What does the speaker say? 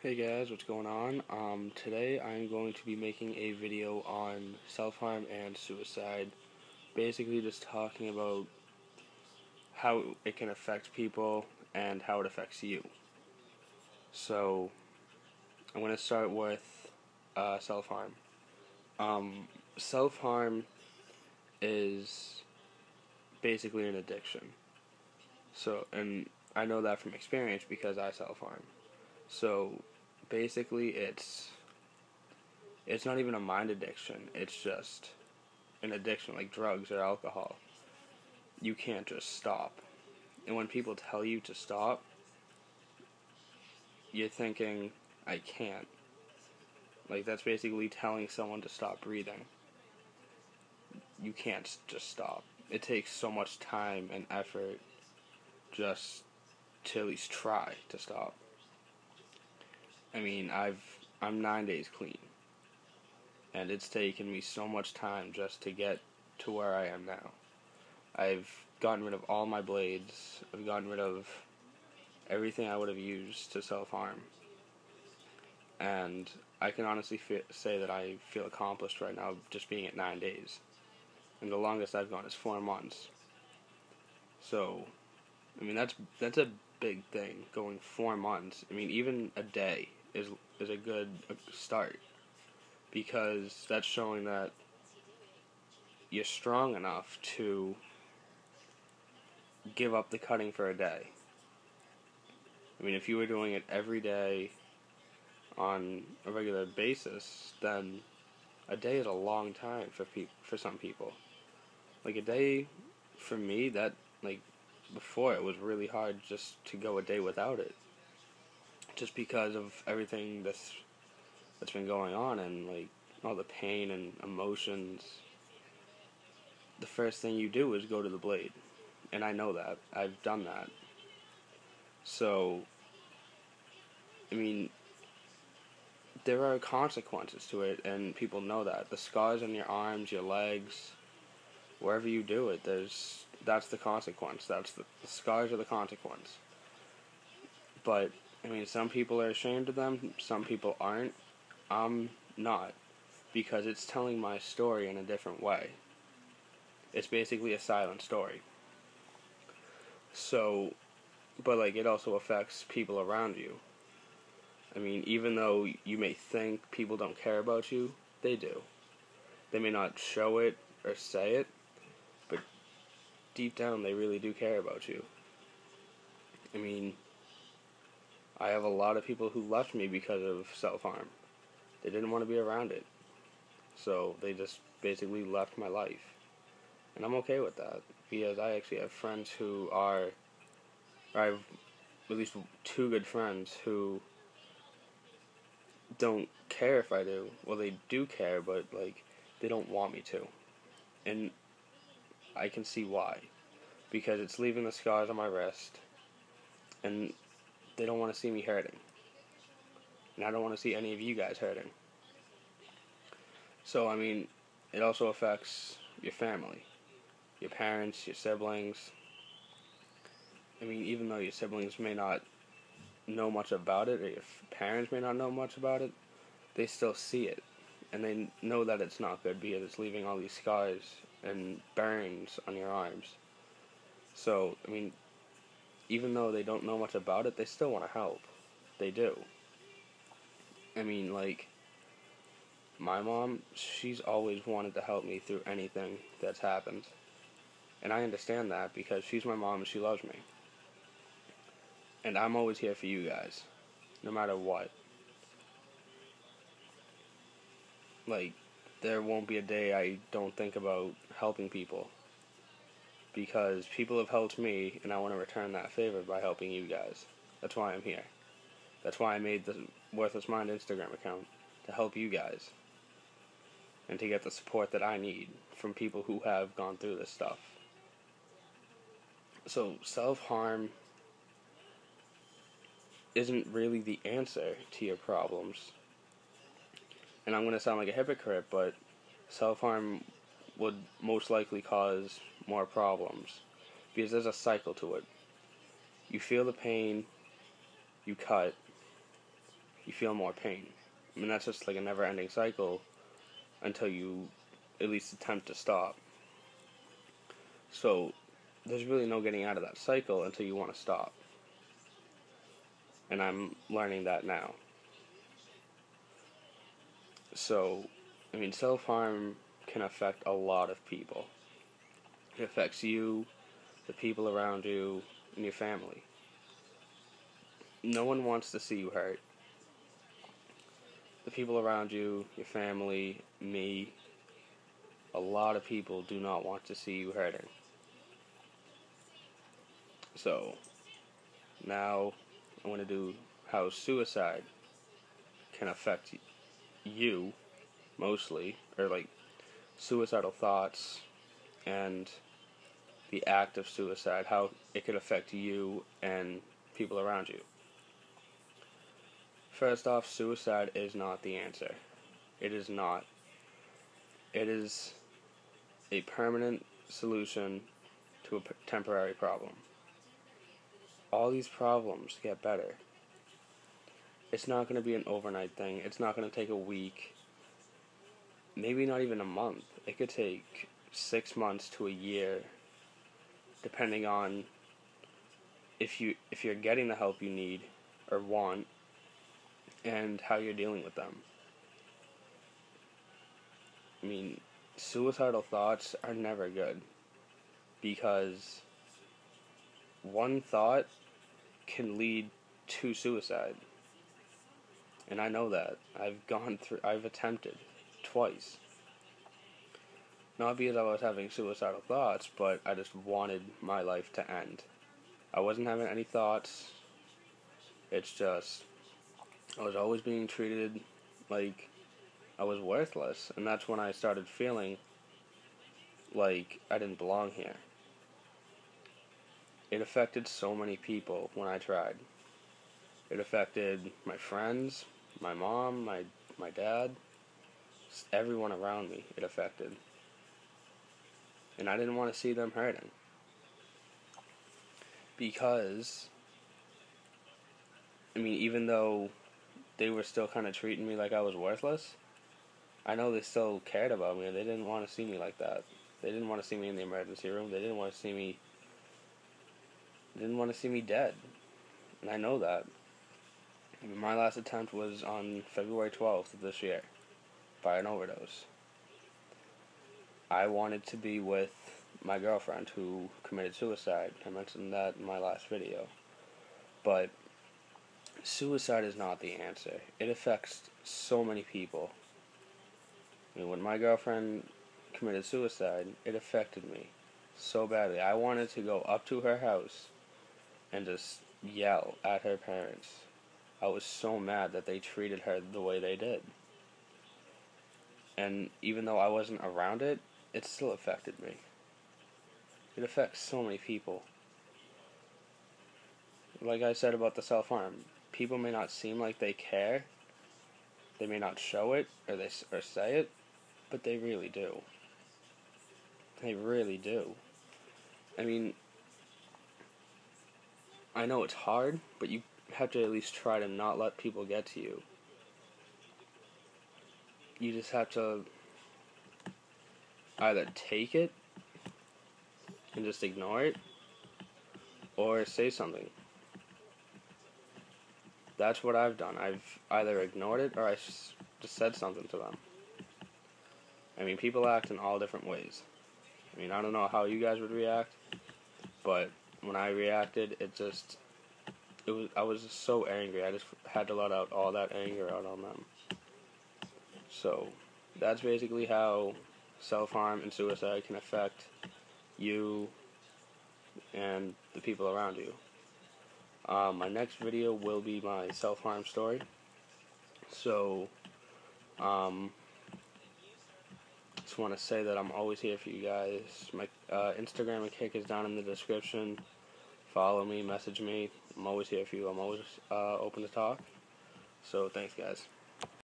Hey guys, what's going on? Today I'm going to be making a video on self-harm and suicide. Basically just talking about how it can affect people and how it affects you. So, I'm going to start with self-harm. Um, Self-harm is basically an addiction. And I know that from experience because I self-harm. So, basically it's not even a mind addiction, it's just an addiction like drugs or alcohol. You can't just stop. And when people tell you to stop, you're thinking, I can't. Like, that's basically telling someone to stop breathing. You can't just stop. It takes so much time and effort just to at least try to stop. I mean, I'm 9 days clean, and it's taken me so much time just to get to where I am now. I've gotten rid of all my blades. I've gotten rid of everything I would have used to self-harm. And I can honestly say that I feel accomplished right now just being at 9 days. And the longest I've gone is 4 months. So, I mean, that's a big thing, going 4 months. I mean, even a day is a good start, because that's showing that you're strong enough to give up the cutting for a day. I mean, if you were doing it every day on a regular basis, then a day is a long time for some people. Like, a day, for me, that, like, before, it was really hard just to go a day without it. Just because of everything that's been going on, and, like, all the pain and emotions. The first thing you do is go to the blade. And I know that. I've done that. So, I mean, there are consequences to it, and people know that. The scars on your arms, your legs, wherever you do it, that's the consequence. The scars are the consequence. But, I mean, some people are ashamed of them, some people aren't. I'm not, because it's telling my story in a different way. It's basically a silent story. So, but, like, it also affects people around you. I mean, even though you may think people don't care about you, they do. They may not show it or say it, but deep down they really do care about you. I mean, I have a lot of people who left me because of self-harm. They didn't want to be around it. So they just basically left my life. And I'm okay with that, because I actually have friends I have at least 2 good friends who don't care if I do. Well, they do care, but, like, they don't want me to. And I can see why. Because it's leaving the scars on my wrist, and they don't want to see me hurting. And I don't want to see any of you guys hurting. So, I mean, it also affects your family. Your parents, your siblings. I mean, even though your siblings may not know much about it, or your parents may not know much about it, they still see it. And they know that it's not good, because it's leaving all these scars and burns on your arms. So, I mean, even though they don't know much about it, they still want to help. They do. I mean, like, my mom, she's always wanted to help me through anything that's happened. And I understand that, because she's my mom and she loves me. And I'm always here for you guys, no matter what. Like, there won't be a day I don't think about helping people, because people have helped me, and I want to return that favor by helping you guys. That's why I'm here. That's why I made the Worthless Mind Instagram account, to help you guys, and to get the support that I need from people who have gone through this stuff. So, self-harm isn't really the answer to your problems. And I'm going to sound like a hypocrite, but self-harm would most likely cause more problems, because there's a cycle to it. You feel the pain, you cut, you feel more pain. I mean, that's just like a never-ending cycle until you at least attempt to stop. So, there's really no getting out of that cycle until you want to stop. And I'm learning that now. So, I mean, self-harm can affect a lot of people. It affects you, the people around you, and your family. No one wants to see you hurt. The people around you, your family, me, a lot of people do not want to see you hurting. So, now I want to do how suicide can affect you, mostly, or like suicidal thoughts and the act of suicide, how it could affect you and people around you. First off, suicide is not the answer. It is not. It is a permanent solution to a temporary problem. All these problems get better. It's not going to be an overnight thing. It's not going to take a week. Maybe not even a month. It could take 6 months to a year, depending on if you're getting the help you need or want and how you're dealing with them. I mean, suicidal thoughts are never good because one thought can lead to suicide. And I know that. I've attempted twice. Not because I was having suicidal thoughts, but I just wanted my life to end. I wasn't having any thoughts. It's just, I was always being treated like I was worthless. And that's when I started feeling like I didn't belong here. It affected so many people when I tried. It affected my friends, my mom, my dad, everyone around me it affected. And I didn't want to see them hurting. Because, I mean, even though they were still kind of treating me like I was worthless, I know they still cared about me and they didn't want to see me like that. They didn't want to see me in the emergency room. They didn't want to see me dead. And I know that. I mean, my last attempt was on February 12th of this year by an overdose. I wanted to be with my girlfriend who committed suicide. I mentioned that in my last video. But suicide is not the answer. It affects so many people. I mean, when my girlfriend committed suicide, it affected me so badly. I wanted to go up to her house and just yell at her parents. I was so mad that they treated her the way they did. And even though I wasn't around it, it still affected me. It affects so many people. Like I said about the self-harm, people may not seem like they care. They may not show it or say it, but they really do. They really do. I mean, I know it's hard, but you have to at least try to not let people get to you. You just have to either take it and just ignore it, or say something. That's what I've done. I've either ignored it or I just said something to them. I mean, people act in all different ways. I mean, I don't know how you guys would react, but when I reacted, I was just so angry. I just had to let out all that anger out on them. So, that's basically how self-harm and suicide can affect you and the people around you. My next video will be my self-harm story. So, just want to say that I'm always here for you guys. My Instagram and Kik is down in the description. Follow me, message me. I'm always here for you. I'm always open to talk. So, thanks, guys.